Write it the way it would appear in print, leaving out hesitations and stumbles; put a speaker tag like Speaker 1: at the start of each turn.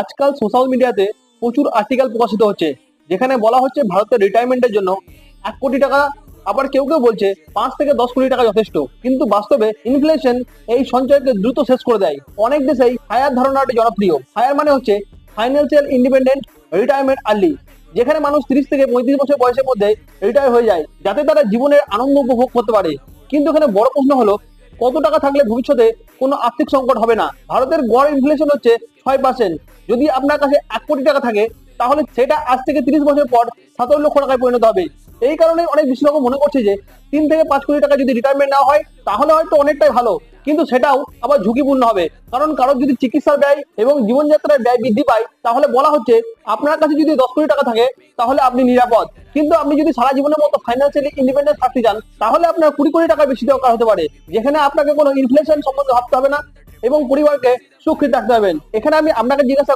Speaker 1: আজকাল সোশ্যাল মিডিয়াতে প্রচুর আর্টিকেল প্রকাশিত হচ্ছে, যেখানে বলা হচ্ছে ভারতের রিটায়ারমেন্টের জন্য 1 কোটি টাকা, আবার কেউ কেউ বলছে 5 থেকে 10 কোটি টাকা যথেষ্ট। কিন্তু বাস্তবে ইনফ্লেশন এই সঞ্চয়কে দ্রুত শেষ করে দেয়। অনেক দেশেই হায়ার ধারণাটি জনপ্রিয়। হায়ার মানে হচ্ছে ফাইন্যান্সিয়াল ইন্ডিপেন্ডেন্ট রিটায়ারমেন্ট আর্লি, যেখানে মানুষ 30 থেকে 35 বছর বয়সের মধ্যে রিটায়ার হয়ে যায়, যাতে তারা জীবনের আনন্দ উপভোগ করতে পারে। কিন্তু এখানে বড় প্রশ্ন হলো, কত টাকা থাকলে ভবিষ্যতে কোনো আর্থিক সংকট হবে না? ভারতের গড় ইনফ্লেশন হচ্ছে 6%। যদি আপনার কাছে 1 কোটি টাকা থাকে, তাহলে সেটা আজ থেকে 30 বছর পর 17 লক্ষ টাকায় পরিণত হবে। এই কারণে অনেক বিশেষজ্ঞ মনে করছে যে 3 থেকে 5 কোটি টাকা যদি রিটায়ারমেন্ট নেওয়া হয়, তাহলে হয়তো অনেকটাই ভালো। কিন্তু সেটাও আবার ঝুঁকিপূর্ণ হবে, কারণ কারোর যদি চিকিৎসার ব্যয় এবং জীবনযাত্রার ব্যয় বৃদ্ধি পায়, তাহলে বলা হচ্ছে আপনার কাছে যদি 10 কোটি টাকা থাকে, তাহলে আপনি নিরাপদ। কিন্তু আপনি যদি সারা জীবনের মতো ফাইন্যান্সিয়ালি ইন্ডিপেন্ডেন্ট থাকতে চান, তাহলে আপনার 20 কোটি টাকার বেশি দরকার হতে পারে, যেখানে আপনাকে কোনো ইনফ্লেশন সম্বন্ধে ভাবতে হবে না এবং পরিবারকে সুরক্ষিত রাখতে পারবেন। এখানে আমি আপনাকে জিজ্ঞাসা